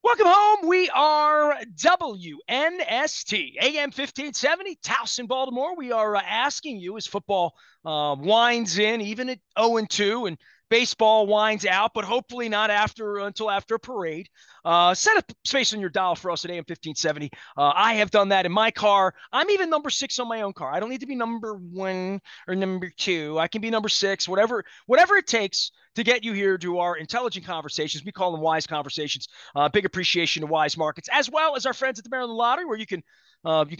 Welcome home. We are WNST, AM 1570, Towson, Baltimore. We are asking you as football winds in, even at 0-2, and baseball winds out, but hopefully not until after a parade. Set a space on your dial for us at AM 1570. I have done that in my car. I'm even number 6 on my own car. I don't need to be number 1 or number 2. I can be number 6, whatever it takes to get you here to our intelligent conversations. We call them wise conversations. Big appreciation to Wise Markets, as well as our friends at the Maryland Lottery, where you can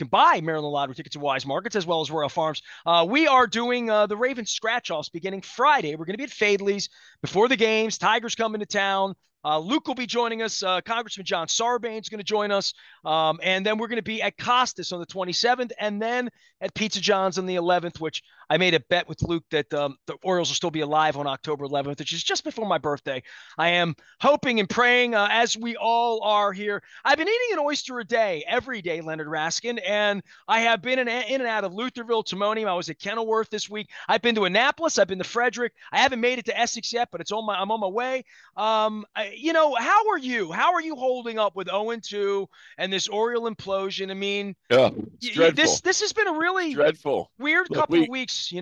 buy Maryland Lottery tickets at Wise Markets, as well as Royal Farms. We are doing the Ravens scratch-offs beginning Friday. We're going to be at Fadley's before the games. Tigers coming to town. Luke will be joining us. Congressman John Sarbanes is going to join us. And then we're going to be at Costas on the 27th, and then at Pizza John's on the 11th, which I made a bet with Luke that the Orioles will still be alive on October 11th, which is just before my birthday. I am hoping and praying, as we all are here. I've been eating an oyster a day, every day, Leonard Raskin, and I have been in and out of Lutherville, Timonium. I was at Kenilworth this week. I've been to Annapolis. I've been to Frederick. I haven't made it to Essex yet, but I'm on my way. How are you? How are you holding up with 0-2 and this Oriole implosion? I mean, Yeah, it's dreadful. this has been a It's really dreadful. weird Look, couple of we weeks.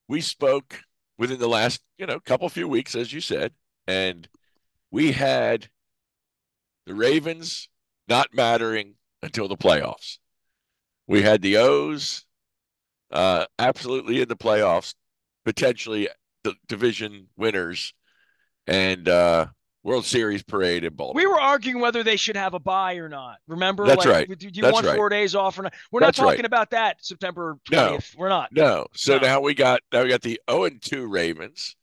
we spoke within the last, couple few weeks, as you said, and we had the Ravens not mattering until the playoffs. We had the O's absolutely in the playoffs, potentially the division winners, and World Series parade in We Baltimore. were arguing whether they should have a bye or not. Remember, That's like, right. do you That's want right. 4 days off or not? We're not That's right. talking about that September No, 20th. We're not. no. So No. now we got the 0-2 Ravens.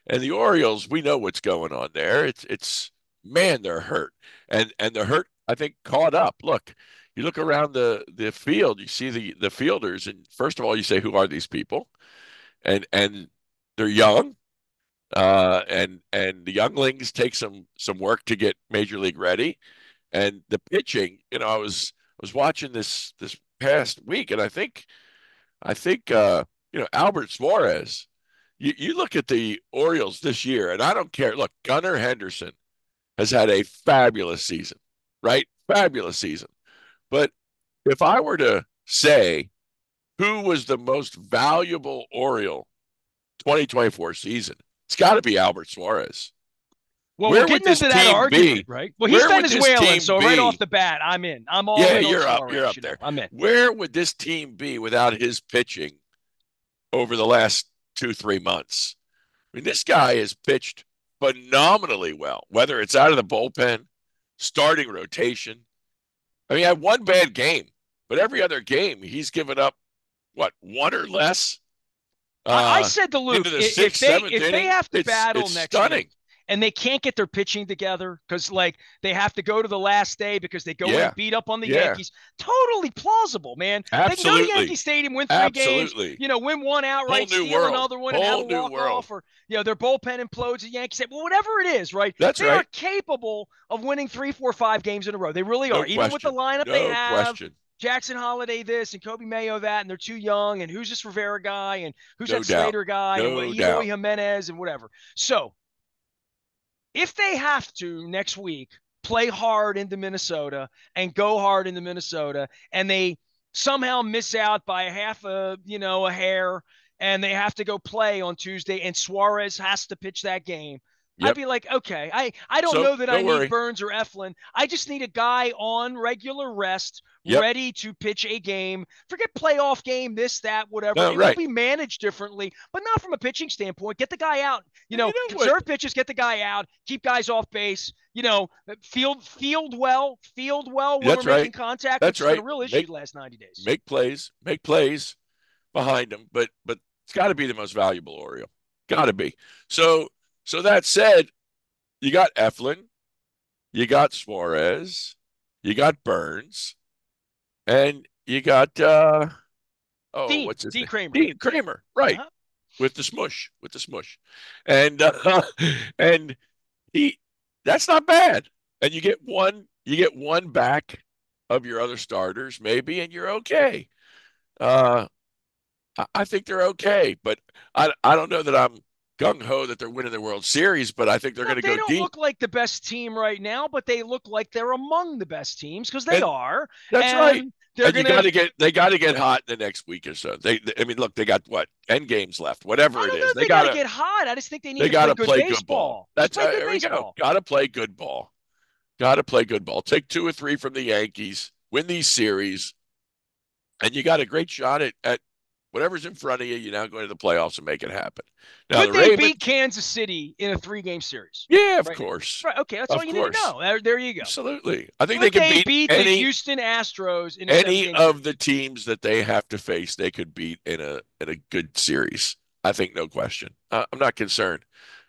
And the Orioles, we know what's going on there. It's man, they're hurt. And the hurt, I think, caught up. Look, you look around the field, you see the fielders, and first of all, you say, who are these people? And they're young, and the younglings take some work to get major league ready. And the pitching, I was watching this past week, and I think Albert Suarez. You look at the Orioles this year, and I don't care. Look, Gunnar Henderson has had a fabulous season, right? Fabulous season. But if I were to say who was the most valuable Oriole 2024 season, it's got to be Albert Suarez. Well, we're Where would getting this into that team argument, be? right? Well, he's Where would this Venezuelan, team so right off be? the bat, I'm in. I'm all Yeah, in on you're up. You're Suarez. up there. I'm in. Where would this team be without his pitching over the last 2, 3 months? I mean, this guy has pitched phenomenally well, whether it's out of the bullpen, starting rotation. I mean, he had one bad game, but every other game he's given up what, one or less I uh said to into Luke, the if sixth, they seventh if they inning. have to It's battle it's next week stunning. and they can't get their pitching together because like they have to go to the last day because they go in Yeah, beat up on the yeah, Yankees, totally plausible, man. They can go to Yankee absolutely, Stadium, win 3 games, absolutely. win one Whole outright, new steal world, another one, and have whole a new walk world. off, or their bullpen implodes at Yankee Stadium. Well, whatever it is, right? That's They are right. capable of winning 3, 4, 5 games in a row. They really No are, even with the question. lineup they No have. question. Jackson Holiday this and Kobe Mayo that, and they're too young, and who's this Rivera guy, and who's No that doubt. Slater guy, and No Eloy doubt. Jimenez, and whatever. So if they have to next week play hard into Minnesota and go hard into Minnesota, and they somehow miss out by a half a hair, and they have to go play on Tuesday, and Suarez has to pitch that game, I'd Yep. be like, okay, I don't So know that I don't need worry. Burns or Eflin. I just need a guy on regular rest, Yep. ready to pitch a game. Forget playoff game, this, that, whatever. No, It will right. be managed differently, but not from a pitching standpoint. Get the guy out. And you know what? Conserve pitches, get the guy out, keep guys off base. Field well when we're That's making right. contact, which That's has been a right. real issue Make the last 90 days. make plays behind him, but it's got to be the most valuable Oriole. Got to be. So that said, you got Eflin, you got Suarez, you got Burns, and you got Dean, what's his Dean name? Kramer. Dean Kramer, right? Uh-huh. With the smush, and and he that's not bad. And you get one back of your other starters, maybe, and you're okay. Uh, I think they're okay, but I don't know that I'm gung ho that they're winning the World Series, but I think they're going Look, to they go don't deep. look like the best team right now, but they look like they're among the best teams because they And are. that's right. And they're And you going got to, to get they got to get hot in the next week or so. I mean, look, they got what 10 games left, I whatever it don't know is. if they got to get hot. I just think they need They to got play to good play good ball. baseball. Just That's play good there we go. baseball. Got to play good ball. Got to play good ball. Take 2 or 3 from the Yankees, win these series, and you got a great shot at whatever's in front of you. You're now going to the playoffs and make it happen. Now Could the they beat Ravens, Kansas City in a 3-game series yeah, of right now? course, Right. Okay. That's all of you need to course, know. There you go. absolutely. I think they Could can they beat beat the Houston Astros in a seven any game of the series? teams that they have to face. They could beat in a good series. I think no question. I'm not concerned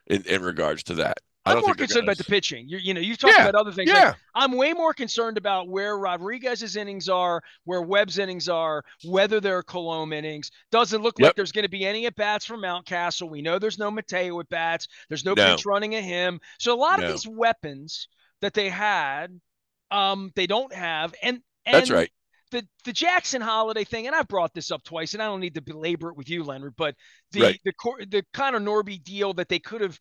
in regards to that. I I'm don't more think they're concerned going about the to. pitching. You've talked Yeah, about other things. Like yeah, I'm way more concerned about where Rodriguez's innings are, where Webb's innings are, whether they're Colomb innings. Doesn't look like yep. there's going to be any at bats from Mountcastle. We know there's no Mateo at bats. There's no No, pinch running of him. So a lot of no. these weapons that they had, they don't have. And That's and right. the Jackson Holiday thing, and I've brought this up twice, and I don't need to belabor it with you, Leonard, but Right. the Connor Norby deal that they could have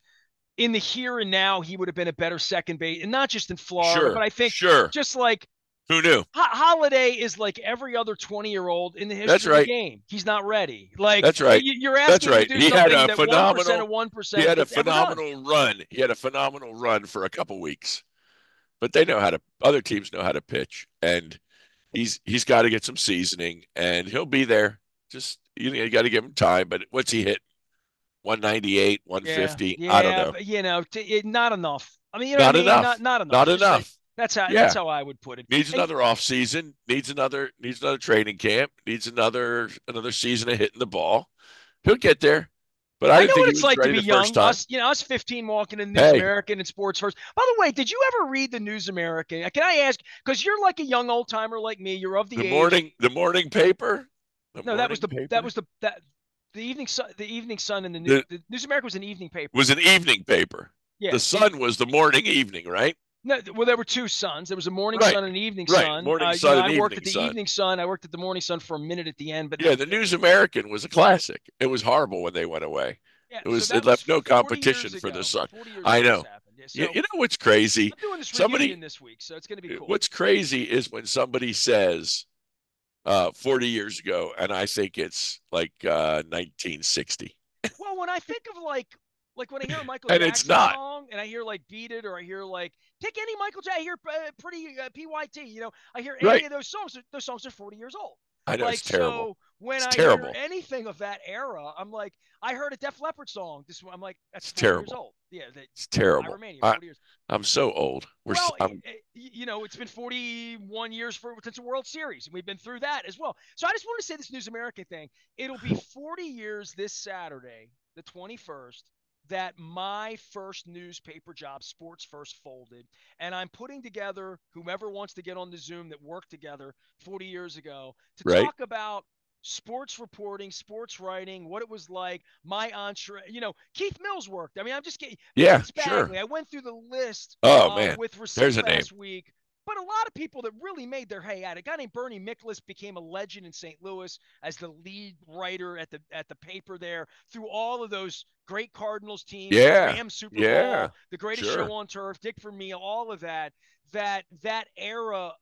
in the here and now, he would have been a better second base, and not just in Florida, but Sure. I think Sure. just like Who knew? Holiday is like every other 20-year-old in the That's history of the right. game. He's not ready. Like That's right. you're That's asking him to right. do something that 1% of He 1% had a has ever done. phenomenal run. He had a phenomenal run for a couple weeks. But they know how to other teams know how to pitch and he's got to get some seasoning and he'll be there. Just you got to give him time, but what's he hit? 198, Yeah, 150. I don't yeah, know. but not enough. I mean, you know what I Not mean? enough. Not enough. Not Just enough. that's Yeah. how I would put it. Needs And another off season, needs another training camp, needs another season of hitting the ball. He'll get there. But I I didn't know think what he it's was like to ready be the first young. time. Us 15 walking in the News Hey, American and Sports First. By the way, did you ever read the News American? Can I ask? Because you're like a young old timer like me. You're of the the age. morning the morning paper, the No, that was morning the that paper. was the evening Sun and The the News American was an evening paper. was an evening paper. Yeah. The Sun was the morning evening, right? No, well, there were two Suns. There was a morning Right. Sun and an evening Right. Sun. Morning Sun and I worked at evening the sun. evening Sun. I worked at the morning Sun for a minute at the end, but Yeah, the News American was a classic. It was horrible when they went away. yeah. So It that was left no 40 competition years for the ago. Sun. 40 years I ago this know. happened. Yeah. You, So you know what's crazy? I'm doing this reunion Somebody this week, so it's going to be cool. what's crazy is when somebody says 40 years ago, and I think it's like 1960. Well, when I think of like when I hear a Michael And it's Jackson not. song and I hear like Beat It or I hear like pick any Michael Jackson, I hear Pretty PYT, I hear any Right. of those songs are 40 years old. I know it's Like terrible. so when It's I hear terrible. anything of that era, I'm like I heard a Def Leppard song. I'm like that's It's 40 years terrible. old. Yeah, It's terrible. Pyromania, I 40 years. I'm so old. Well, I'm it's been 41 years since the World Series, and we've been through that as well. So I just want to say this News America thing. It'll be 40 years this Saturday, the 21st, that my first newspaper job, Sports First, folded. And I'm putting together whomever wants to get on the Zoom that worked together 40 years ago to right. talk about sports reporting, sports writing, what it was like, my entree. Keith Mills worked. I mean, I'm just getting Yeah, Vince sure. Bagley. I went through the list Oh man. with Rasik There's a name. last week. But a lot of people that really made their hay at it. A guy named Bernie Miklasz became a legend in St. Louis as the lead writer at the paper there through all of those great Cardinals teams, the Yeah. Rams Super Yeah. Bowl, the greatest show Sure. on turf, Dick Vermeil, all of that. That era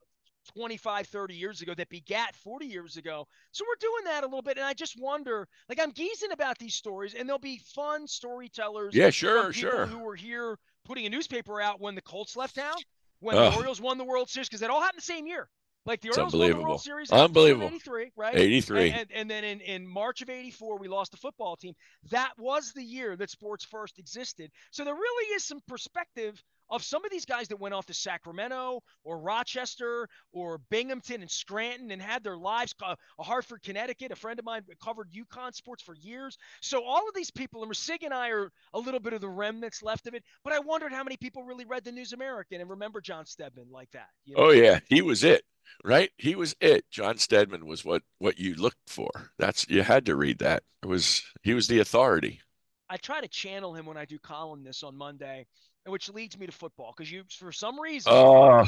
25, 30 years ago that begat 40 years ago. So we're doing that a little bit. And I just wonder, like, I'm geezing about these stories, and there'll be fun storytellers Yeah, from sure, people sure. who were here putting a newspaper out when the Colts left town, when the Oh, Orioles won the World Series, because it all happened the same year. Like the it's Orioles won the World unbelievable. Series in October of Unbelievable. '83, right? 83. And then in March of '84, we lost the football team. That was the year that Sports First existed. So there really is some perspective of some of these guys that went off to Sacramento or Rochester or Binghamton and Scranton and had their lives. Hartford, Connecticut. A friend of mine covered UConn sports for years. So all of these people, and Sig and I are a little bit of the remnants left of it. But I wondered how many people really read the News American and remember John Stedman like that. Oh yeah, he was it, right? He was it. John Stedman was what you looked for. That's you had to read that. It was he was the authority. I try to channel him when I do columnists on Monday, which leads me to football because you, for some reason, Oh,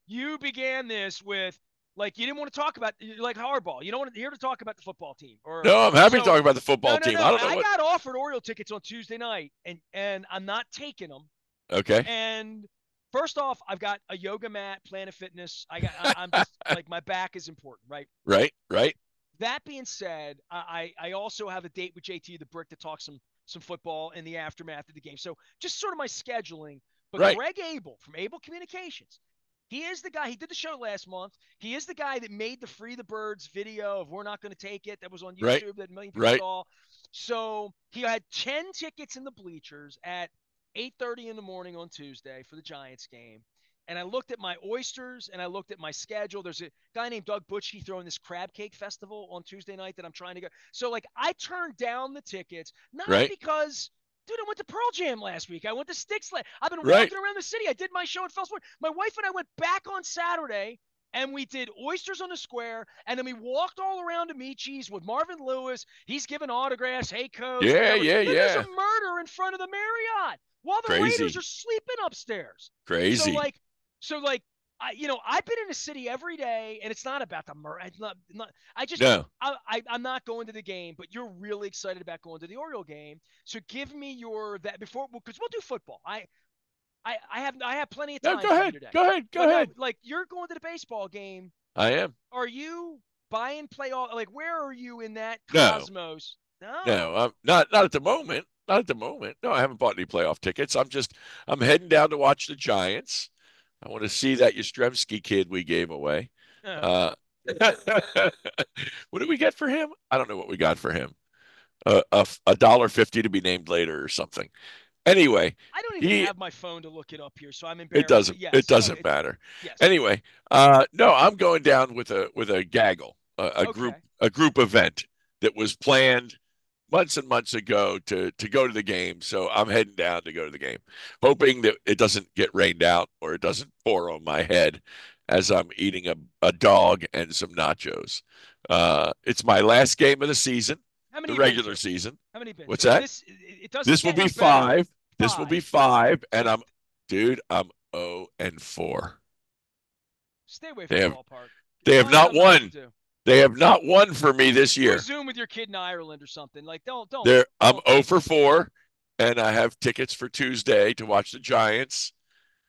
you began this with Like you didn't want to talk about like hardball. You don't want to here to talk about the football team or No, I'm happy to so. talk about the football No, no, team. I no. don't know I what. got offered Oriole tickets on Tuesday night, and I'm not taking them. Okay. And first off, I've got a yoga mat, Planet Fitness. I'm just like my back is important, right? Right. Right. That being said, I also have a date with JT the Brick to talk some football in the aftermath of the game. So just sort of my scheduling. But Right. Greg Abel from Abel Communications, he is the guy. He did the show last month. He is the guy that made the Free the Birds video of "We're Not Going to Take It" that was on Right. YouTube that a million people Right. saw. So he had 10 tickets in the bleachers at 8:30 in the morning on Tuesday for the Giants game. And I looked at my oysters and I looked at my schedule. There's a guy named Doug Butchke throwing this crab cake festival on Tuesday night that I'm trying to go. So like I turned down the tickets, not Right. because dude, I went to Pearl Jam last week. I went to Styxland. I've been Right. walking around the city. I did my show at Fellsport. My wife and I went back on Saturday and we did oysters on the square, and then we walked all around Amici's with Marvin Lewis. He's giving autographs, hey coach, Yeah. whatever. Yeah. Then there's a Yeah. murder in front of the Marriott while the Raiders Crazy. are sleeping upstairs. So Crazy. like, so like, I've been in the city every day, and it's not about the murder. It's not. I just, No. I'm not going to the game, but you're really excited about going to the Oriole game. So give me your that before because we'll do football. I have plenty of No. time Go for you ahead. today. Go ahead. Go But no, ahead. like you're going to the baseball game. I am. Are you buying playoff? Like where are you in that No. cosmos? No. No. I'm not at the moment. Not at the moment. No, I haven't bought any playoff tickets. I'm heading down to watch the Giants. I want to see that Yastrzemski kid we gave away. Oh. Uh, what did we get for him? I don't know what we got for him. A dollar 50 to be named later or something. Anyway, I don't even he have my phone to look it up here, so I'm it embarrassed. But doesn't yes, doesn't it's matter. yes. Anyway, no, I'm going down with a gaggle, Okay. a group event that was planned months and months ago to go to the game. So I'm heading down to go to the game, hoping that it doesn't get rained out or it doesn't pour on my head as I'm eating a dog and some nachos. It's my last game of the season, How many the you been regular to? season. How many you been What's to? And that? it doesn't This will get be any better. five. This will be Five. five, and So dude, I'm 0-4. stay away from They the have ballpark. they have Find not something else to won. do. They have not won for me this Do a year. Zoom with your kid in Ireland or something. Like don't I'm don't. 0 for 4, and I have tickets for Tuesday to watch the Giants,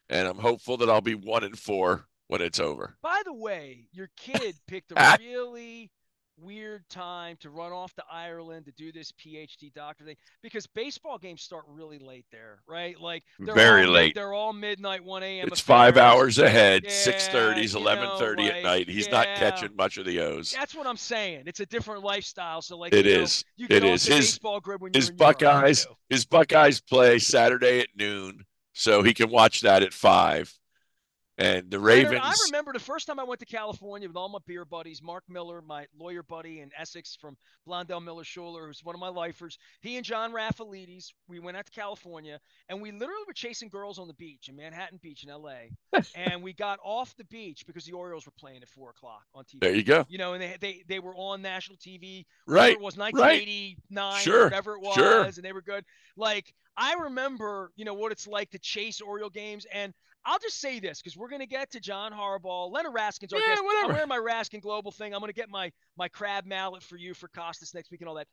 and I'm hopeful that I'll be 1-4 when it's over. By the way, your kid picked a Ah, really weird time to run off to Ireland to do this PhD doctor thing because baseball games start really late there, right? Like very late. they're all midnight, 1 a.m. It's 5 affairs. hours ahead, Yeah, 6:30s, 11:30 at like night. He's not yeah. catching much of the O's. That's what I'm saying. It's a different lifestyle. So like, It is. you It get off is. the baseball grid when you're His in Europe. Me Buckeyes too. his Buckeyes play Saturday at noon, so he can watch that at 5. And the Leonard, I Ravens, remember the first time I went to California with all my beer buddies, Mark Miller, my lawyer buddy in Essex from Blondell Miller Schuler, who's one of my lifers. He and John Raffalides, we went out to California and we literally were chasing girls on the beach in Manhattan Beach in LA. And we got off the beach because the Orioles were playing at 4 o'clock on there TV. you go. And they were on national TV, whatever Right. it was, Right. 1989 or Sure. whatever it Sure. was, and they were good. Like, I remember, what it's like to chase Oriole games. And I'll just say this because we're going to get to John Harbaugh. Leonard Raskin's our Yeah, guest. I'm whatever. wearing my Raskin Global thing. I'm going to get my crab mallet for you for Costas next week and all that.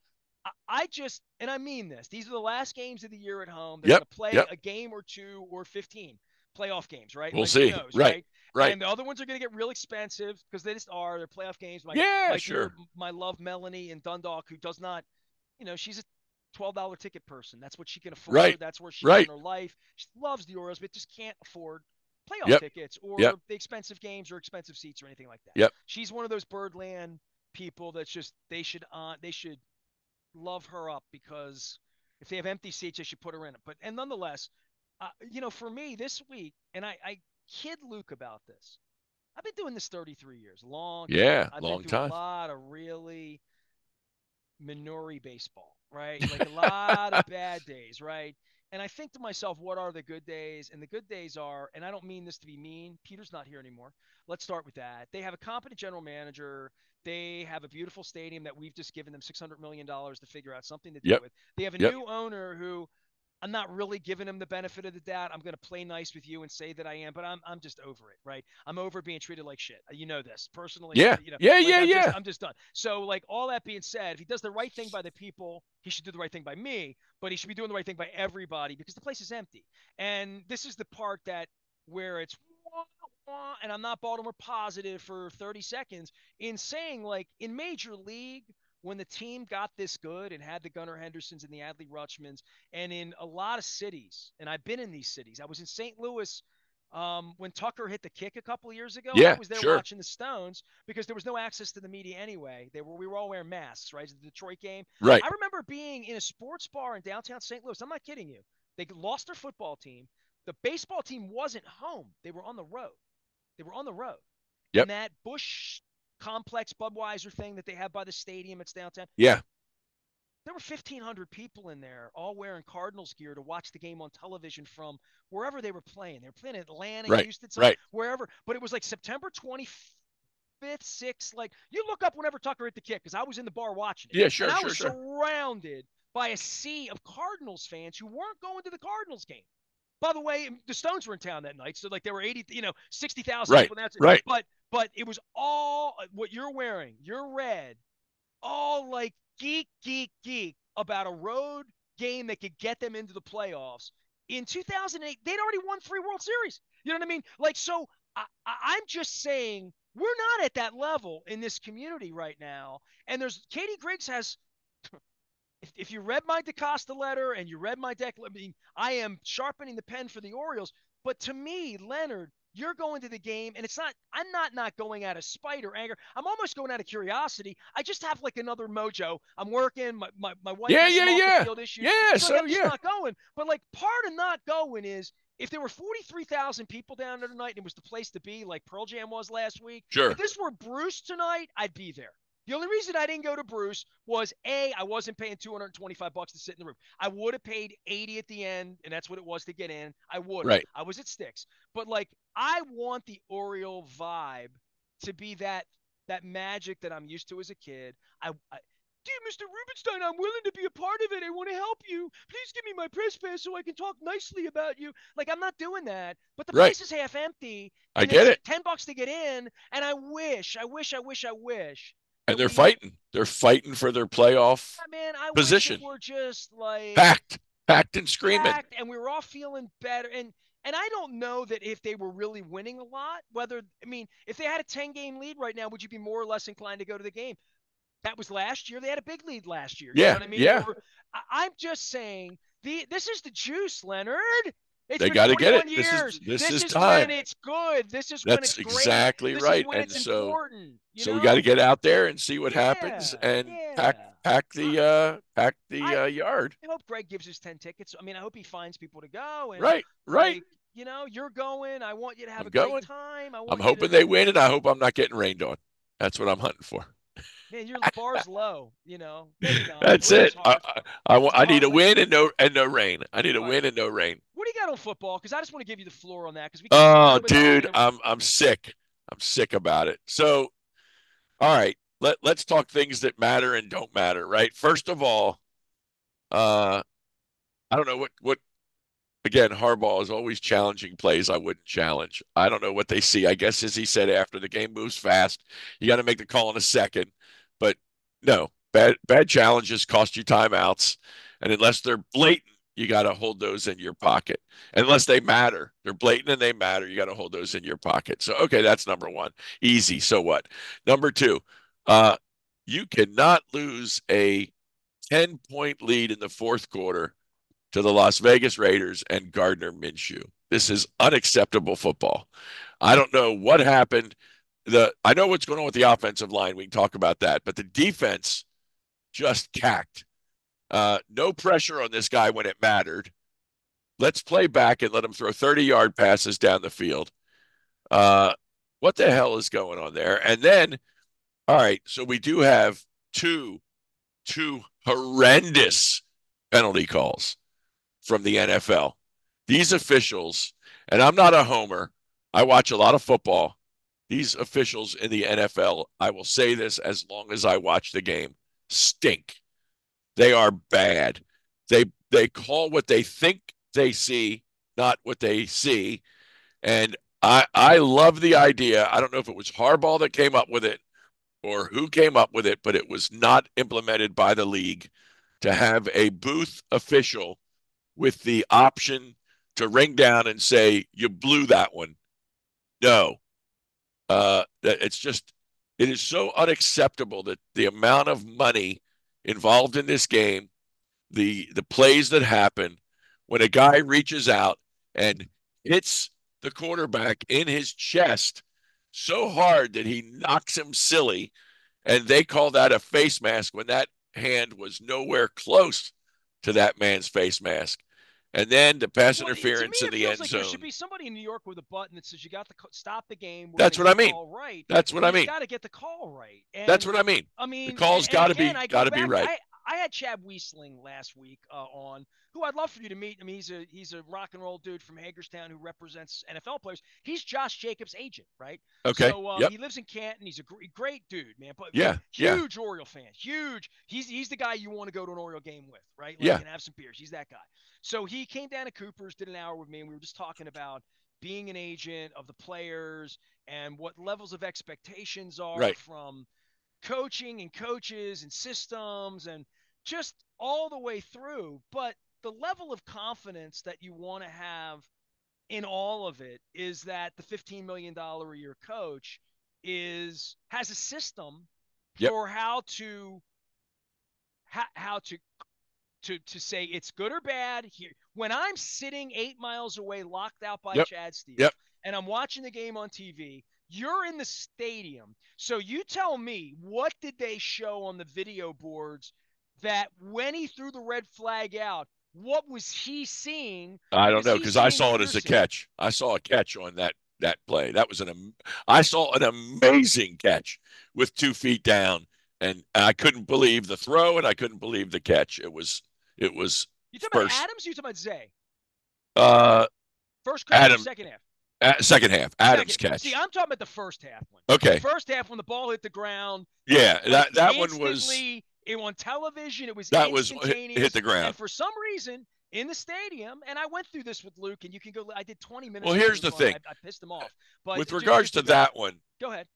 I just, and I mean this, these are the last games of the year at home. They're going Yep. to play Yep. a game or two or 15 playoff games, right? We'll Like, who see. knows, Right. right? Right. And the other ones are going to get real expensive because they just are. They're playoff games. Yeah, My dear, sure. my love Melanie in Dundalk, who does not, she's a $12 ticket person. That's what she can Right. afford. That's where she is in Right. her life. She loves the Orioles, but just can't afford playoff Yep. tickets Yep. or the expensive games or expensive seats or anything like that. Yep. She's one of those Birdland people that's just they should love her up because if they have empty seats, they should put her in it. But and nonetheless, for me this week, and I kid Luke about this. I've been doing this 33 years, a long time. Yeah, I've been long through a time. lot of really Minori baseball, right? Like a lot of bad days, right? And I think to myself, what are the good days? And the good days are, and I don't mean this to be mean, Peter's not here anymore. Let's start with that. They have a competent general manager. They have a beautiful stadium that we've just given them $600 million to figure out something to do Yep. with. They have a Yep. new owner who I'm not really giving him the benefit of the doubt. I'm going to play nice with you and say that I am, but I'm just over it, right? I'm over being treated like shit. You know this personally. Yeah, yeah, Like yeah, yeah. I'm just done. So like all that being said, if he does the right thing by the people, he should do the right thing by me, but he should be doing the right thing by everybody because the place is empty. And this is the part that where it's wah, wah, and I'm not Baltimore positive for 30 seconds in saying like in Major League when the team got this good and had the Gunnar Hendersons and the Adley Rutschmans, and in a lot of cities, and I've been in these cities. I was in St. Louis when Tucker hit the kick a couple of years ago. I Yeah, was there sure. watching the Stones because there was no access to the media anyway. We were all wearing masks, right? It's the Detroit game. Right. I remember being in a sports bar in downtown St. Louis. I'm not kidding you. They lost their football team. The baseball team wasn't home. They were on the road. They were on the road. Yep. And that Busch Complex Budweiser thing that they have by the stadium, it's downtown. Yeah. There were 1,500 people in there, all wearing Cardinals gear to watch the game on television from wherever they were playing. They were playing in Atlanta, Right. Houston, some Right. wherever. But it was like September 25th, 6th. Like you look up whenever Tucker hit the kick because I was in the bar watching it, Yeah, and sure, I sure, was sure. surrounded by a sea of Cardinals fans who weren't going to the Cardinals game. By the way, the Stones were in town that night, so like there were 80, 60,000 Right. people. That's it. Right. But it was all what you're wearing. You're red, all like geek about a road game that could get them into the playoffs. In 2008, they'd already won 3 World Series. You know what I mean? Like, so I'm just saying we're not at that level in this community right now. And there's Katie Griggs has. If you read my DaCosta letter and you read my I mean, I am sharpening the pen for the Orioles. But to me, Leonard, you're going to the game, and it's not. I'm not going out of spite or anger. I'm almost going out of curiosity. I just have like another mojo. I'm working. My wife Yeah, has some yeah, off the yeah. field issues, Yeah, so like so I'm just yeah. not going. But like part of not going is if there were 43,000 people down there tonight and it was the place to be, like Pearl Jam was last week. If Sure. this were Bruce tonight, I'd be there. The only reason I didn't go to Bruce was A, I wasn't paying $225 to sit in the room. I would have paid 80 at the end, and that's what it was to get in. I would have. Right. I was at Sticks. But like I want the Oriole vibe to be that magic that I'm used to as a kid. Dear Mr. Rubenstein, I'm willing to be a part of it. I want to help you. Please give me my press pass so I can talk nicely about you. Like I'm not doing that, but the Right. place is half empty, I and get it's it. $10 to get in. And I wish And that they're we fighting. They're fighting for their playoff man, I wish it position. were just like Packed. Packed and screaming. packed and we were all feeling better. And I don't know that if they were really winning a lot, whether I mean, if they had a 10-game lead right now, would you be more or less inclined to go to the game? That was last year. They had a big lead last year. You know Yeah. what I mean? Yeah. I'm just saying this is the juice, Leonard. It's They been got to get it. 41 years. This This is is when time. it's good. This is when That's it's great. exactly This is right. when And it's important. You so we got to know? get out there and see what happens Yeah, and pack yeah. pack the I yard. I hope Greg gives us 10 tickets. I mean, I hope he finds people to go and Right. Right. like, you're going. I want you to have I'm a great going. time. I I'm want you hoping to they win, and I hope I'm not getting rained on. That's what I'm hunting for. man, your bar's low. Maybe not. That's Winning's it. hard. It's a I need hard a like win and no rain. I need a all right. win and no rain. What do you got on football? Because I just want to give you the floor on that because we can talk a Oh, little bit about it dude, and then I'm sick. I'm sick about it. So, all right, let's talk things that matter and don't matter, right? First of all, uh, I don't know what again, Harbaugh is always challenging plays I wouldn't challenge. I don't know what they see. I guess as he said after the game moves fast, you got to make the call in a second. But no, bad challenges cost you timeouts, and unless they're blatant, you got to hold those in your pocket. Unless they matter, they're blatant and they matter. You got to hold those in your pocket. So okay, that's number one. Easy. So what? Number two, uh, you cannot lose a 10-point lead in the fourth quarter to the Las Vegas Raiders and Gardner Minshew. This is unacceptable football. I don't know what happened. I know what's going on with the offensive line. We can talk about that, but the defense just cacked. No pressure on this guy when it mattered. Let's play back and let him throw 30-yard passes down the field. Uh, what the hell is going on there? And then, all right, so we do have two horrendous penalty calls from the NFL. These officials, and I'm not a homer, I watch a lot of football. These officials in the NFL, I will say this as long as I watch the game, stink. They are bad. They They call what they think they see, not what they see. And I love the idea. I don't know if it was Harbaugh that came up with it or who came up with it, but it was not implemented by the league to have a booth official with the option to ring down and say, you blew that one. No. It's just, it is so unacceptable that the amount of money involved in this game, the plays that happen when a guy reaches out and hits the quarterback in his chest so hard that he knocks him silly, and they call that a face mask when that hand was nowhere close to that man's face mask. And then the pass Well, to me, interference in it the feels end like there should zone. be somebody in New York with a button that says you got to stop the game. We're going That's to what get I the mean. call right, That's what and I you mean. got to get the call right. That's And what I mean. I The mean, call's and got to again, be I got go to be back. right. I had Chad Wiesling last week on, who I'd love for you to meet. I mean, he's a rock and roll dude from Hagerstown who represents NFL players. He's Josh Jacobs' agent, right? Okay. So Yep. he lives in Canton. He's a great dude, man. But Yeah. Yeah. huge Oriole fan. Huge. He's the guy you want to go to an Oriole game with, right? Like Yeah. and have some beers. He's that guy. So he came down to Cooper's, did an hour with me, and we were just talking about being an agent of the players and what levels of expectations are Right. from coaching and coaches and systems and just all the way through. But the level of confidence that you want to have in all of it is that the $15 million a year coach has a system Yep. for how to say it's good or bad here. When I'm sitting 8 miles away, locked out by Yep. Chad Steele, Yep. and I'm watching the game on TV, you're in the stadium. So you tell me, what did they show on the video boards that when he threw the red flag out, what was he seeing? I don't Because know he's because I seeing saw what it you're as a seeing. catch. I saw a catch on that play. That was I saw an amazing catch with 2 feet down, and I couldn't believe the throw, and I couldn't believe the catch. It was You talking about first Adams? Or you talking about Zay? uh First catch or Adam second half? second half Adams Second. See, catch. I'm talking about the first half one. The Okay, first half when the ball hit the ground, yeah, like that one was instantly, it on television, it was that was hit instantaneous. the ground. And for some reason, in the stadium, and I went through this with Luke, and you can go. I did 20 Well, minutes with here's Luke the on it. thing I pissed him off, but with regards just to to go. that one. Go ahead.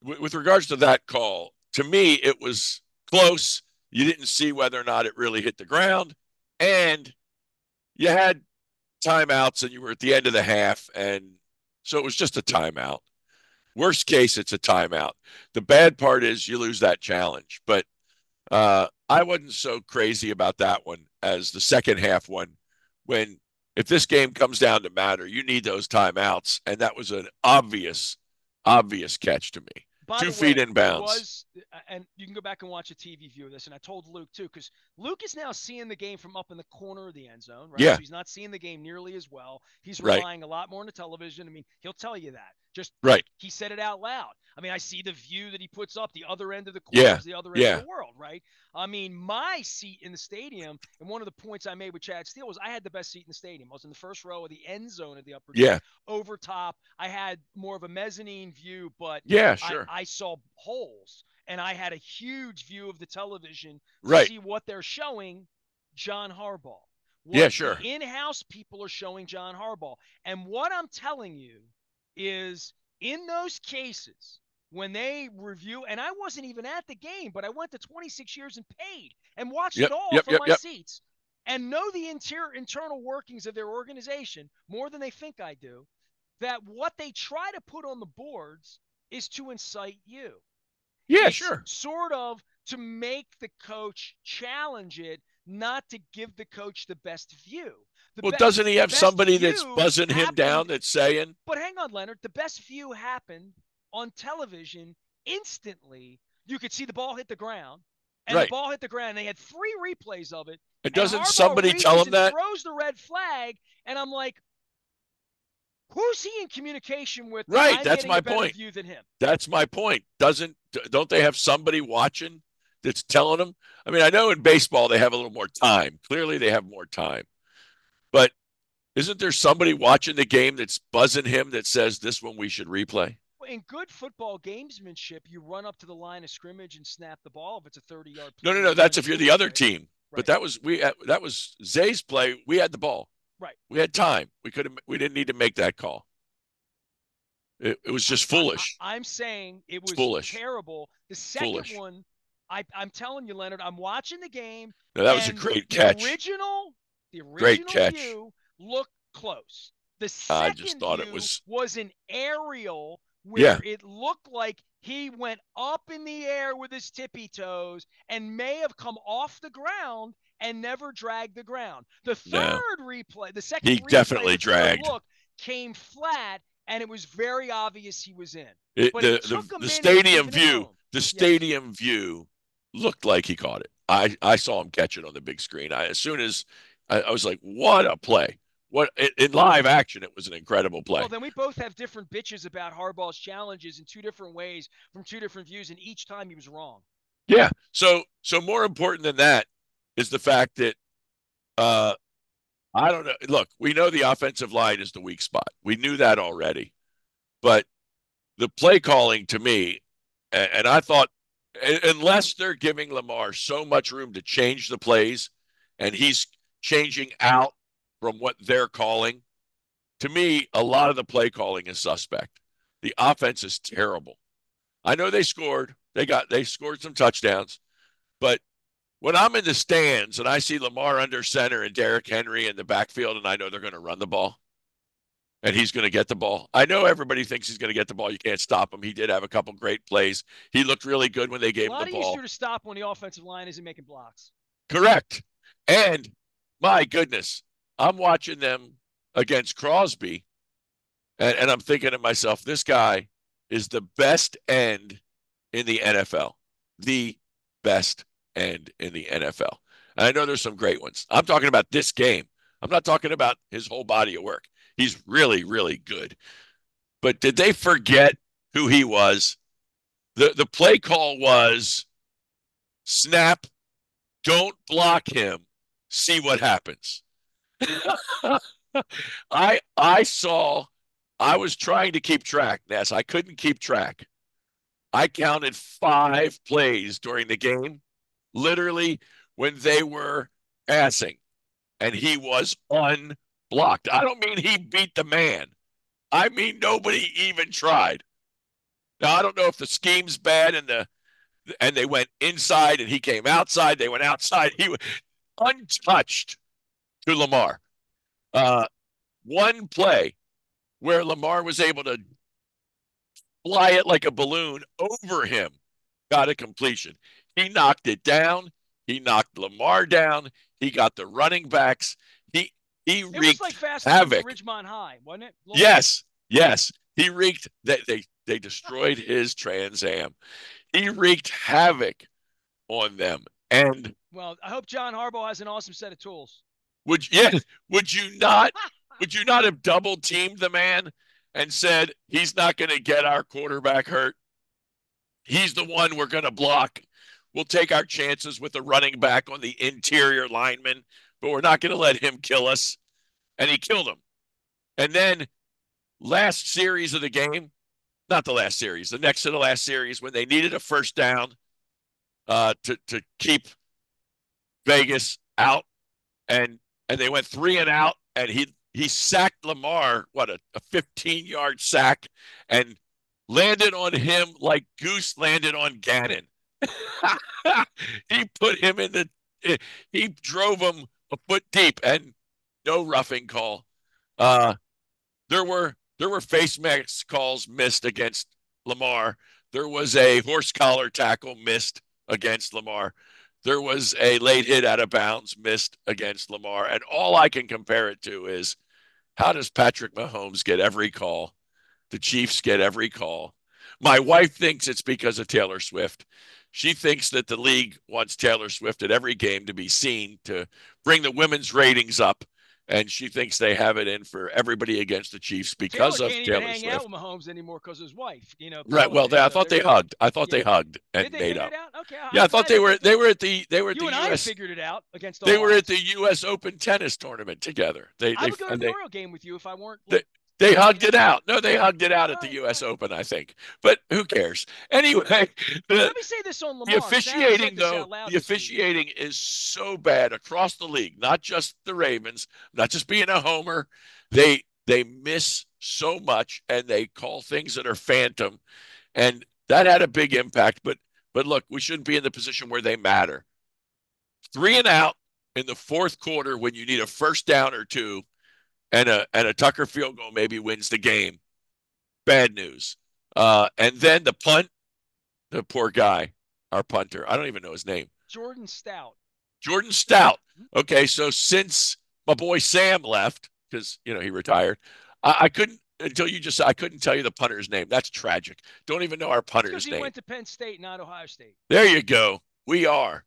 With regards to that call, to me, it was close. You didn't see whether or not it really hit the ground, and you had timeouts, and you were at the end of the half, and so it was just a timeout. Worst case, it's a timeout. The bad part is you lose that challenge, but I wasn't so crazy about that one as the second half one. When if this game comes down to matter, you need those timeouts, and that was an obvious catch to me. By two the feet way, in it bounds. was, and you can go back and watch a TV view of this. And I told Luke too, because Luke is now seeing the game from up in the corner of the end zone, right? Yeah, So he's not seeing the game nearly as well. He's right, relying a lot more on the television. I mean, he'll tell you that. Just right. he said it out loud. I mean, I see the view that he puts up. The other end of the corner Yeah, is the other end of yeah, the world, right? I mean, my seat in the stadium, and one of the points I made with Chad Steele was I had the best seat in the stadium. I was in the first row of the end zone of the upper deck, yeah, over top. I had more of a mezzanine view, but yeah. I, Sure. I saw holes, and I had a huge view of the television to Right. see what they're showing John Harbaugh, Yeah, what the sure. in-house people are showing John Harbaugh. And what I'm telling you is, in those cases, when they review, and I wasn't even at the game, but I went to 26 years and paid and watched it Yep, all yep, from yep, my yep. seats and know the internal workings of their organization more than they think I do, that what they try to put on the boards is to incite you. Yeah, It's sure. sort of to make the coach challenge it, not to give the coach the best view. The Well, be- doesn't he the have best somebody that's view buzzing him down happened, that's saying, but hang on, Leonard. The best view happened on television instantly. You could see the ball hit the ground, and the right? ball hit the ground. And they had 3 replays of it, And and doesn't Harbaugh somebody tell reaches him and that? throws the red flag, and I'm like, who's he in communication with that Right. I'm That's getting my a better point. view than him? That's my point. Don't they have somebody watching that's telling them? I mean, I know in baseball they have a little more time. Clearly, they have more time. But isn't there somebody watching the game that's buzzing him that says this one we should replay? In good football gamesmanship, you run up to the line of scrimmage and snap the ball if it's a 30-yard No, play no, and no. you're That's in if you're the field, other right? team. But Right. that was Zay's play. We had the ball. Right. We had time. We didn't need to make that call. It was just foolish. I'm saying it It's was foolish. terrible. The second Foolish. one, I'm telling you, Leonard, I'm watching the game, No, that was a and great the catch. original, the Great original catch. view looked close. The I just second thought it view was was an aerial yeah. where it looked like he went up in the air with his tippy toes and may have come off the ground and never dragged the ground. The No. third replay, the second He replay, definitely the third dragged. look came flat and it was very obvious he was in. It, But it took a the minute, stadium even at view, home. the Yes. stadium view looked like he caught it. I saw him catch it on the big screen. As soon as I was like, what a play. What in live action, it was an incredible Well, play. then we both have different bitches about Harbaugh's challenges in two different ways from two different views, and each time he was wrong. Yeah. So more important than that is the fact that uh I don't know. Look, we know the offensive line is the weak spot. We knew that already. But the play calling to me, and I thought, unless they're giving Lamar so much room to change the plays and he's changing out from what they're calling, to me, a lot of the play calling is suspect. The offense is terrible. I know they scored. They scored some touchdowns, but when I'm in the stands and I see Lamar under center and Derrick Henry in the backfield and I know they're going to run the ball, and he's going to get the ball. I know everybody thinks he's going to get the ball. You can't stop him. He did have a couple great plays. He looked really good when they A gave him the lot ball. easier to stop when the offensive line isn't making blocks. Correct. And my goodness, I'm watching them against Crosby, and I'm thinking to myself, this guy is the best end in the NFL. The best end in the NFL. And I know there's some great ones. I'm talking about this game. I'm not talking about his whole body of work. He's really, really good. But did they forget who he was? The play call was snap, don't block him, see what happens. I saw I was trying to keep track, Ness. I couldn't keep track. I counted 5 plays during the game, literally when they were passing, and he was unblocked. I don't mean he beat the man. I mean nobody even tried. Now I don't know if the scheme's bad and they went inside and he came outside. They went outside. He was untouched to Lamar. Uh, one play where Lamar was able to fly it like a balloon over him, got a completion. He knocked it down. He knocked Lamar down. He got the running backs. He It was like wreaked fast times at havoc. Ridgemont High, wasn't it? Yes, yes. He wreaked they destroyed his Trans Am. He wreaked havoc on them. And Well, I hope John Harbaugh has an awesome set of tools. yeah, would you not would you not have double teamed the man and said he's not going to get our quarterback hurt? He's the one we're going to block. We'll take our chances with the running back on the interior lineman, but we're not going to let him kill us. And he killed him. And then last series of the game, not the last series, the next to the last series, when they needed a first down to keep Vegas out, and they went 3 and out, and he sacked Lamar, what a 15-yard sack, and landed on him like Goose landed on Gannon. He put him in he drove him a foot deep, and no roughing call. Uh, there were face mask calls missed against Lamar. There was a horse collar tackle missed against Lamar. There was a late hit out of bounds missed against Lamar. And all I can compare it to is, how does Patrick Mahomes get every call? The Chiefs get every call. My wife thinks it's because of Taylor Swift. She thinks that the league wants Taylor Swift at every game to be seen to bring the women's ratings up. And she thinks they have it in for everybody against the Chiefs Taylor because of can't even Taylor hang out Swift. with Mahomes anymore because his wife, Right. Chloe Well, is. I So thought there they you go. hugged. I thought Yeah. they hugged Did and they made figure up. it out? Okay, Yeah, I'm I thought glad that they they figured were it. at You the and I have US figured it out against they all were at odds. the US Open tennis tournament together. I would go to the Oriole game with you if I weren't They like They hugged it out. No, they hugged it out All at the right, all U.S. right. Open, I think. But who cares? Anyway, the, Let me say this on the Lamar because I haven't said officiating, this though, out loud the this week. officiating is so bad across the league, not just the Ravens, not just being a homer. They miss so much and they call things that are phantom. And that had a big impact. But look, we shouldn't be in the position where they matter. 3 and out in the fourth quarter when you need a first down or two and a Tucker field goal maybe wins the game. Bad news. And then the punt, the poor guy, our punter. I don't even know his name. Jordan Stout. Jordan Stout. Okay, so since my boy Sam left, because he retired, I couldn't until you just I couldn't tell you the punter's name. That's tragic. Don't even know our It's because punter's he name. went to Penn State, not Ohio State. There you go. We are.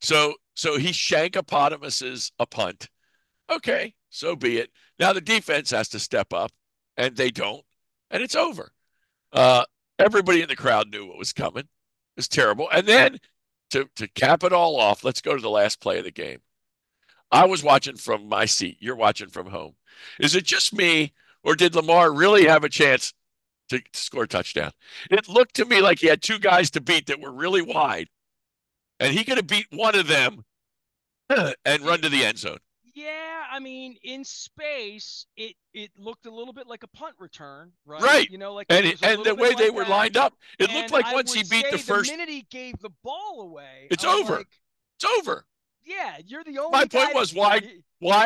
So he shankopotamuses a punt. Okay, so be it. Now the defense has to step up, and they don't, and it's over. Uh, Everybody in the crowd knew what was coming. It was terrible. And then to cap it all off, let's go to the last play of the game. I was watching from my seat. You're watching from home. Is it just me, or did Lamar really have a chance to score a touchdown? It looked to me like he had two guys to beat that were really wide, and he could have beat one of them and run to the end zone. Yeah, I mean, in space, it looked a little bit like a punt return, right? Right. Like it And was a and the little bit way they like were that. lined up, it looked And like I once he would beat the say the first, minute he gave the ball away, it's I'm over. like, It's over. yeah, you're the My only point guy that. was why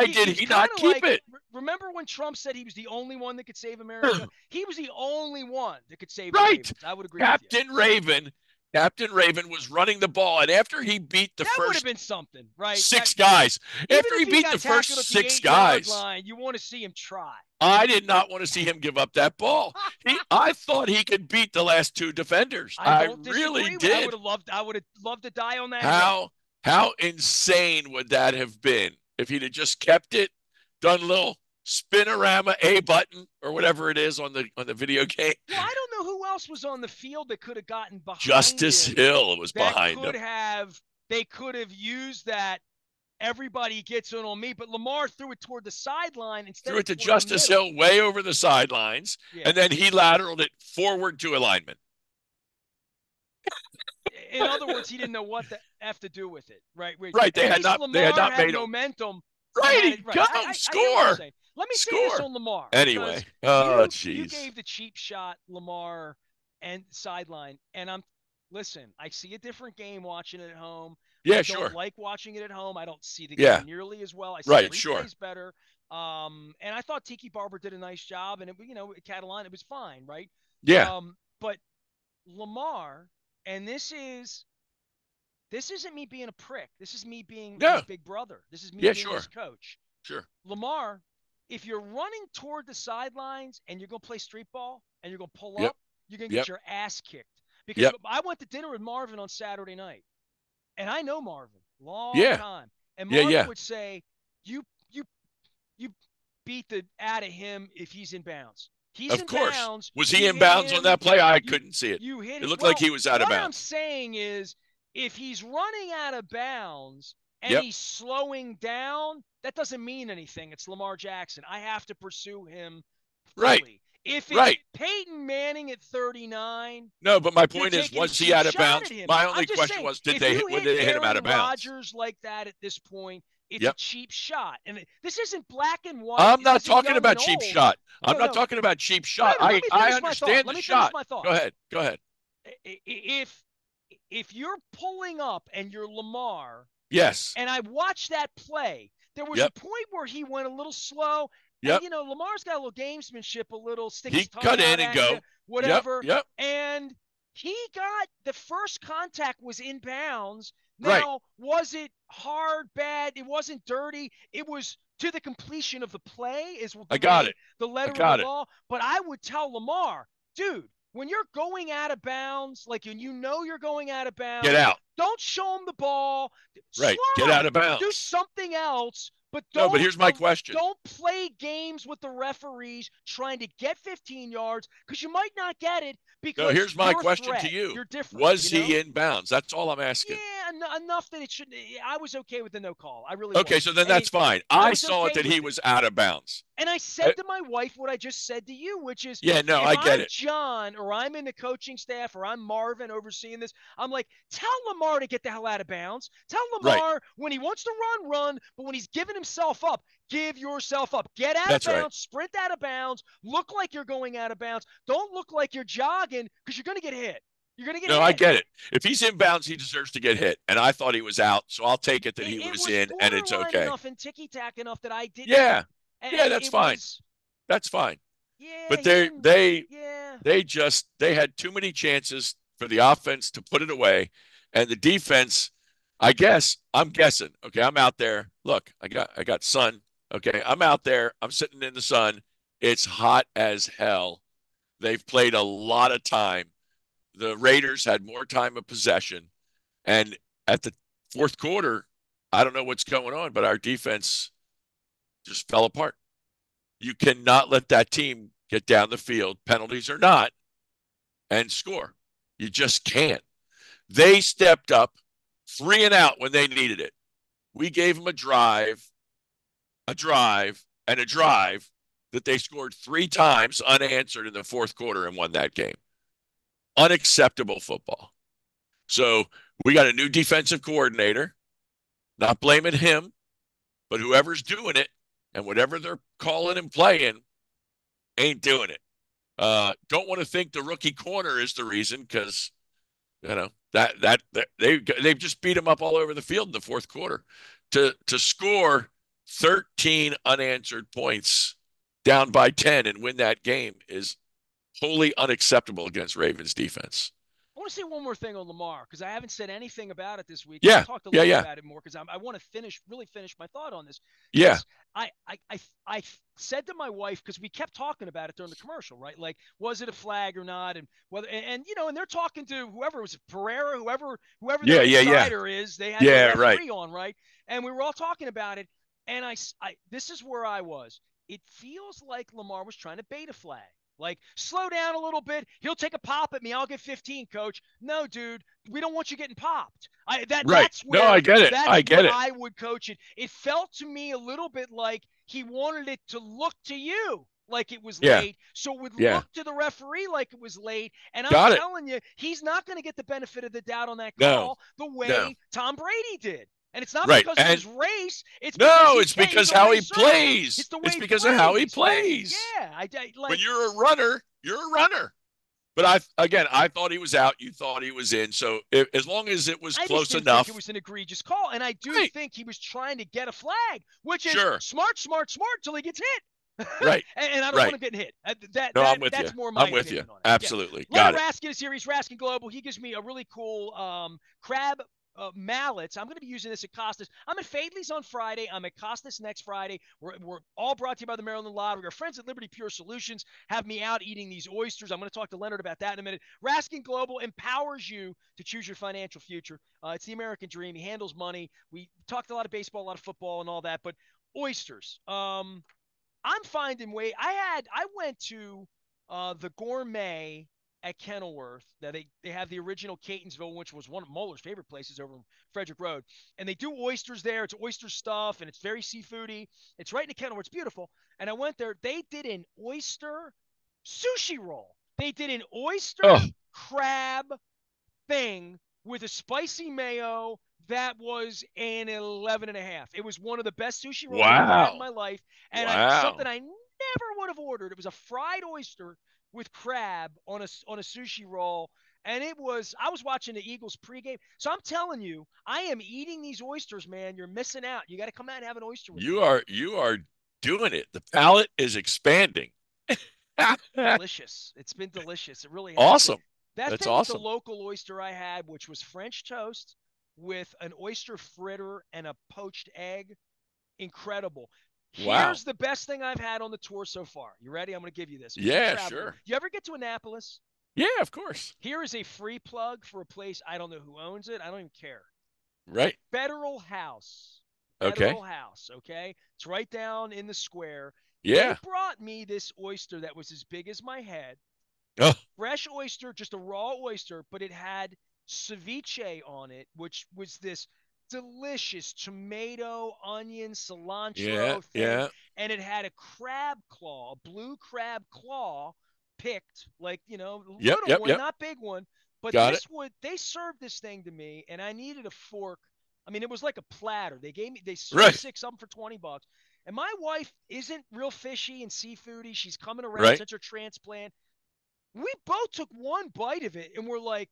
did He's he kind not of keep like. it? Remember when Trump said he was the only one that could save America? He was the only one that could save the Right. Ravens. I would agree with you. Captain Raven, Captain Raven was running the ball, and after he beat the That would have first been something, right? six guys, Even after he if he beat got the tackled first at the six 8 yard guys, line, you want to see him try. I did not want to see him give up that ball. I thought he could beat the last two defenders. I I don't really disagree. I would did. have loved. I would have loved to die on that hill. How insane would that have been if he'd have just kept it, done a little spinorama A button or whatever it is on the video game? Well, I don't know who else was on the field that could have gotten behind Justice him. Hill was That behind could him. have. They could have used that. Everybody gets it on me, but Lamar threw it toward the sideline instead Threw of it to toward the Justice middle. Hill way over the sidelines, Yeah. and then he lateraled it forward to a lineman. In other words, he didn't know what the f to do with it. Right. Right. At least They had Lamar not had made him. momentum and had Righty, it right. go I hear what you're score, saying. Let me say this score. on Lamar because Anyway, oh you jeez. gave the cheap shot Lamar and sideline, and listen. I see a different game watching it at home. I Yeah, don't sure. like watching it at home. I don't see the Yeah, game nearly as well. I see right, the sure. replays better. And I thought Tiki Barber did a nice job, and Catalan, it was fine, right? Yeah, But Lamar, and this isn't me being a prick. This is me being his no, big brother. This is me yeah, being his sure, coach. sure. Lamar, if you're running toward the sidelines and you're going to play street ball and you're going to pull Yep, up, you're going to get yep, your ass kicked. Because yep. I went to dinner with Marvin on Saturday night, and I know Marvin, long Yeah, time. And yeah, Marvin yeah. would say, you you you beat the out of him if he's in bounds. He's Of in course. bounds. Was he You in hit bounds on him. that play? I You couldn't see it. you hit It it. looked like Well, he was out of what I'm bounds. saying is, if he's running out of bounds and Yep. he's slowing down, that doesn't mean anything. It's Lamar Jackson. I have to pursue him Right. fully. If it's Right. Peyton Manning at 39, No, but my you're point is, taking a was he cheap out of shot bounds? at him. My I'm only just question saying, was, if you did hit they hit him out Aaron of bounds? Rodgers like that at this point, it's a Yep. cheap shot. And this isn't black and white. I'm This not isn't talking young about and cheap old. shot. I'm No, not no. talking about cheap Wait shot. a minute. Let me I finish my thought. understand Let the me finish shot. my thought. Go ahead. Go ahead. If you're pulling up and you're Lamar, Yes. and I watched that play, there was a Yep. point where he went a little slow. And, Yep. Lamar's got a little gamesmanship, a little stick He his tongue cut out in and at you, go. Yep. whatever. Yep. And he got the first contact was in bounds. Right. Now, was it hard, bad? It wasn't dirty. It was to the completion of the play, is I got it. the I letter of the got it. law. But I would tell Lamar, dude, when you're going out of bounds, like when you're going out of Get bounds, out. don't show him the ball. Right. Get out Slide. of Do bounds. something else, but No, but here's my question. don't play games with the referees trying to get 15 yards because you might not get it No, because here's my you're a question to threat. you. You're different. Was he in bounds? That's all I'm Yeah, asking. enough that it should. I was okay with the no call. I really Okay, was, so then and that's fine. I I was saw it okay that he with it. was out of bounds. And I Uh, said to my wife what I just said to you, which is yeah, no, if I get I'm it. John or I'm in the coaching staff or I'm Marvin overseeing this, I'm like, tell Lamar to get the hell out of bounds. Tell Right. Lamar when he wants to run, but when he's giving himself up, give yourself up. Get out of That's right. bounds, sprint out of bounds, look like you're going out of bounds. Don't look like you're jogging because you're going to get hit. You're going to get No, I hit. get it. If he's in bounds, he deserves to get hit. And I thought he was out, so I'll take it that he It was was in and it's borderline okay. enough and ticky tack enough that I didn't. Yeah. Yeah, And that's it fine. was, That's fine. yeah, But he they didn't. they Yeah. they had too many chances for the offense to put it away. And the defense, I guess, I'm guessing. Okay, I'm out there. Look, I got sun. Okay, I'm out there. I'm sitting in the sun. It's hot as hell. They've played a lot of time. The Raiders had more time of possession. And at the fourth quarter, I don't know what's going on, but our defense just fell apart. You cannot let that team get down the field, penalties or not, and score. You just can't. They stepped up 3 and out when they needed it. We gave them a drive, and a drive that they scored 3 times unanswered in the fourth quarter and won that game. Unacceptable football. So we got a new defensive coordinator, not blaming him, but whoever's doing it and whatever they're calling and playing ain't doing it. Don't want to think the rookie corner is the reason because that they've just beat him up all over the field in the fourth quarter to score 13 unanswered points down by 10 and win that game is wholly unacceptable against Ravens defense. I want to say one more thing on Lamar because I haven't said anything about it this week. I want Yeah, to talk to yeah, Leonard yeah, about it more because I want to really finish my thought on this yeah, because I said to my wife because we kept talking about it during the commercial, right? Like, was it a flag or not? And whether and and they're talking to whoever was it, Pereira, whoever yeah, their yeah, yeah, insider is. They had their yeah. Right. referee on, right? And we were all talking about it. And I this is where I was. It feels like Lamar was trying to bait a flag. Like, slow down a little bit. He'll take a pop at me. I'll get 15, coach. No, dude, we don't want you getting popped. Right. No, I get it. That's I what get it. I would coach it. It felt to me a little bit like he wanted it to look to you like it was Yeah, late. So it would yeah. look to the referee like it was late. And I'm Got it. telling you, he's not going to get the benefit of the doubt on that No, call the no. way Tom Brady did. And it's not Right. because of And his race. It's because no, it's he's because a how he racer. It's plays. the way It's he because of how he plays. plays. Yeah, I When like. you're a runner, you're a runner. But I thought he was out. You thought he was in. So as long as it was I just close didn't think it enough, was an egregious call, and I do right? think he was trying to get a flag, which is Sure. smart till he gets hit. Right. And I don't want Right. him getting hit. That No, I'm that with you. that's more my I'm with you. opinion on it. Yeah. Absolutely. Leonard Got it. Raskin is here. He's Raskin Global. He gives me a really cool crab mallets. I'm going to be using this at Costas. I'm at Fadley's on Friday. I'm at Costas next Friday. We're all brought to you by the Maryland Lottery. Our friends at Liberty Pure Solutions have me out eating these oysters. I'm going to talk to Leonard about that in a minute. Raskin Global empowers you to choose your financial future. It's the American dream. He handles money. We talked a lot of baseball, a lot of football, and all that, but oysters. I'm finding way. I went to the Gourmet at Kenilworth. That they have the original Catonsville, which was one of Moeller's favorite places over on Frederick Road, and they do oysters there. It's oyster stuff, and it's very seafoody. It's right in Kenilworth. It's beautiful. And I went there. They did an oyster sushi roll. They did an Oh, oyster crab thing with a spicy mayo that was an 11 and a half. It was one of the best sushi rolls I've ever had in wow. my life. And something Wow. I never would have ordered. It was a fried oyster with crab on a sushi roll. And I was watching the Eagles pregame. So I'm telling you, I am eating these oysters, man. You're missing out. You got to come out and have an oyster with me. You are doing it. The palate is expanding. Delicious. It's been delicious. It really has been. Awesome. Best That's thing with the awesome. local oyster I had, which was French toast with an oyster fritter and a poached egg. Incredible. Wow. Here's the best thing I've had on the tour so far. You ready? I'm going to give you this because you Yeah, traveled. sure. You ever get to Annapolis? Yeah, of course. Here is a free plug for a place. I don't know who owns it. I don't even care. Right. Federal House. Okay. Federal House, okay? It's right down in the square. They Yeah. brought me this oyster that was as big as my head. Oh, Fresh oyster, just a raw oyster, but it had ceviche on it, which was this delicious tomato, onion, Yeah, cilantro thing, yeah. and it had a crab claw, a blue crab claw, picked like Yep, little yep, one, yep. not big one. But Got it. they served this thing to me, and I needed a fork. I mean, it was like a platter. They served Right, 6 of them for $20. And my wife isn't real fishy and seafoody. She's coming around right, since her transplant. We both took one bite of it and we're like,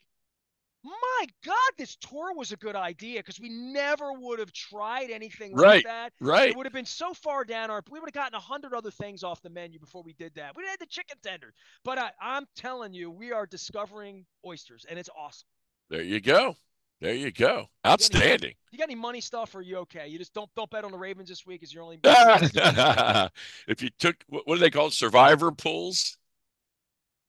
my God, this tour was a good idea because we never would have tried anything like right, that. It right. would have been so far down our. We would have gotten 100 other things off the menu before we did that. We had the chicken tenders, but I'm telling you, we are discovering oysters, and it's awesome. There you go. There you go. You got any Outstanding. you got any money stuff, or are you okay? You just don't bet on the Ravens this week. Is your only bet? If you took what do they call it? Survivor pools?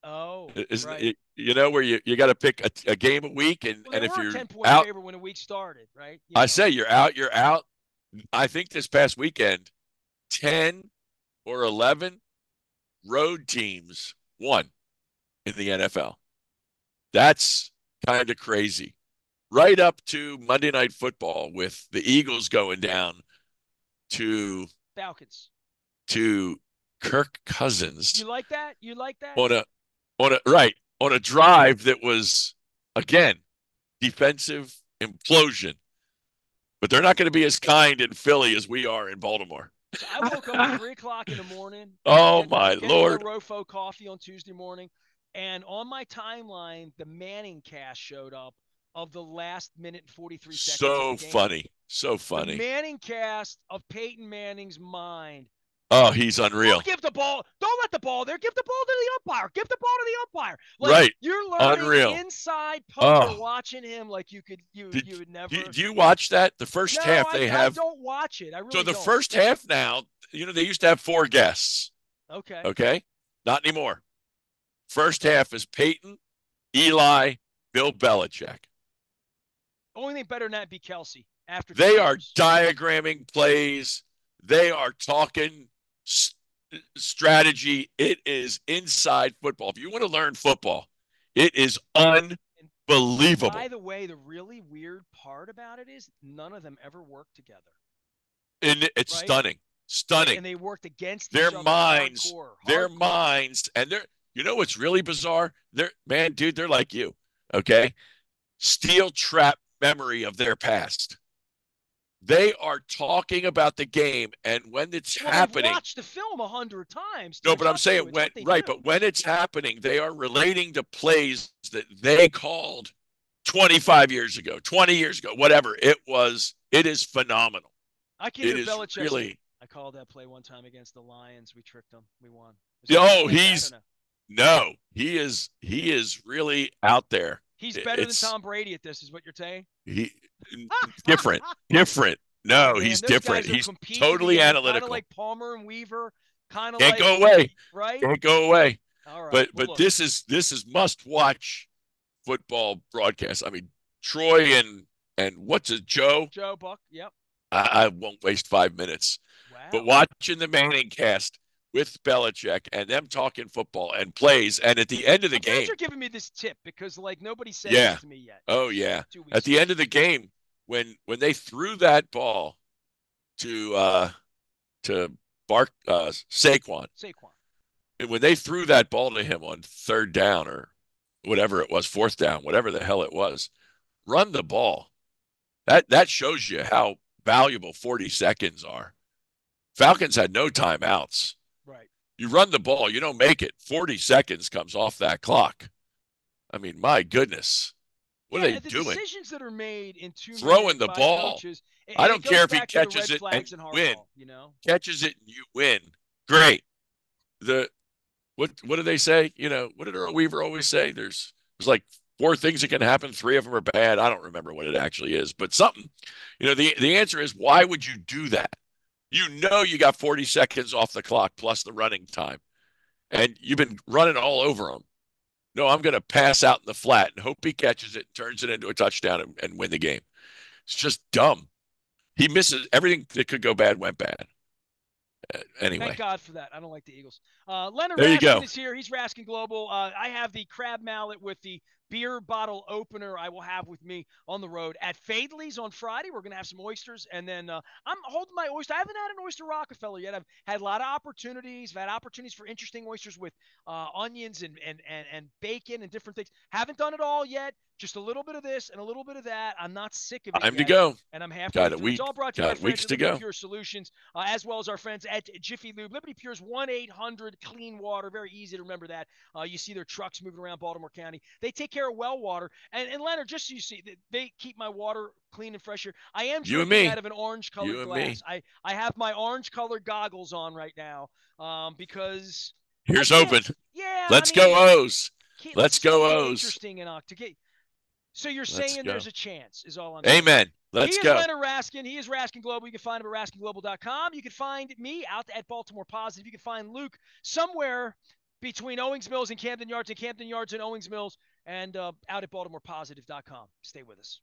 Oh, Isn't right. it, where you got to pick a game a week, and Well, they if were a you're 10-point out, favorite when the week started, right? I say you're out, you're out. I think this past weekend, 10 or 11 road teams won in the NFL. That's kind of crazy. Right up to Monday Night Football with the Eagles going down to Falcons. to Kirk You Cousins like that? You like that? on a on a drive that was again defensive implosion. But they're not going to be as kind in Philly as we are in Baltimore. So I woke up at 3 o'clock in the morning, Oh my getting my Lord. Rofo coffee on Tuesday morning, and on my timeline, the Manning cast showed up of the last minute and 43 seconds of the So game. funny. So The funny. Manning cast of Peyton Manning's mind. Oh, he's Don't unreal. give the ball. Don't let the ball there. Give the ball to the umpire. Give the ball to the umpire. Like Right. you're learning Unreal. inside poker Oh, watching him like did you would never. do you watch that? The first No, half I they I have. don't watch it. I So really the don't. first half now, they used to have four guests. Okay. Okay. Not anymore. First half is Peyton, Eli, Bill Belichick. Only thing better than that be Kelsey after two They are years. diagramming plays. They are talking strategy. It is inside football. If you want to learn football, it is And by unbelievable. the way, the really weird part about it is none of them ever work together, And it's right? stunning. Stunning. And they worked against Their each other minds, hardcore, their hardcore. minds, and what's really bizarre? Dude, they're like you. Okay. Steel trap memory of their past. They are talking about the game, and when it's Well, they've happening, watched the film 100 times to no, but I'm adjust to saying it. It's when what they right, do. but when it's happening, they are relating to plays that they called 25 years ago, 20 years ago, whatever it was. It is phenomenal. I can It hear is Belichick say, really. "I called that play one time against the Lions. We tricked them. We won." Is there anything Oh, like that or he's no? no, he is really out there. He's better than It's Tom Brady at this, is what you're saying? he different, different. No, he's Man, those different. guys will He's compete to the totally end, kind of analytical. like Palmer and Weaver, kind of Can't like go away. right. Can't go away. All right. Well, But look, this is must watch football broadcast. I mean, Troy and what's it, Joe? Joe Buck. Yep. I won't waste 5 minutes. But Wow. watching the Manning cast with Belichick and them talking football and plays, and at the end of the I'm glad game, you're giving me this tip because like nobody said this yeah, to me yet. oh yeah, 2 weeks at ago. the end of the game when they threw that ball to to Bark Saquon, Saquon. and when they threw that ball to him on third down or whatever it was, fourth down, whatever the hell it was, run the ball. That shows you how valuable 40 seconds are. Falcons had no timeouts. Right. You run the ball, you don't make it. 40 seconds comes off that clock. I mean, my goodness. What are Yeah, they and the doing? decisions that are made in 2 minutes Throwing the by ball. coaches, I and it don't care goes if he back to the catches red it and flags and you win. hardball. Catches it and you win. Great. The what do they say? What did Earl Weaver always say? There's like four things that can happen. Three of them are bad. I don't remember what it actually is, but something. The answer is why would you do that? You got 40 seconds off the clock plus the running time, and you've been running all over him. No, I'm going to pass out in the flat and hope he catches it and turns it into a touchdown and win the game. It's just dumb. He misses everything that could go bad went bad. Thank Anyway, God for that. I don't like the Eagles. Leonard there you Raskin go. is here. He's Raskin Global. I have the crab mallet with the beer bottle opener I will have with me on the road at Fadley's on Friday. We're going to have some oysters, and then I'm holding my oyster. I haven't had an oyster Rockefeller yet. I've had a lot of opportunities. I've had opportunities for interesting oysters with onions and bacon and different things. Haven't done it all yet. Just a little bit of this and a little bit of that. I'm not sick of it Time to yet, go. and I'm halfway Got a through. It's week. all brought to you by Got friends weeks at to Liberty go. Pure Solutions, as well as our friends at Jiffy Lube. Liberty Pure's 1-800-CLEAN-WATER. Very easy to remember that. You see their trucks moving around Baltimore County. They take care of well water. And Leonard, just so you see, they keep my water clean and fresh here. I am You and drinking me. out of an orange-colored You and me. glass. I have my orange-colored goggles on right now because I Here's can't. open. Yeah, I Let's mean, go O's. let's Let's just make go it O's. interesting and to get. So you're Let's saying go. there's a chance, is all I'm saying. Amen. He Let's is go. Leonard Raskin. He is Raskin Global. You can find him at raskinglobal.com. You can find me out at Baltimore Positive. You can find Luke somewhere between Owings Mills and Camden Yards and Owings Mills and out at baltimorepositive.com. Stay with us.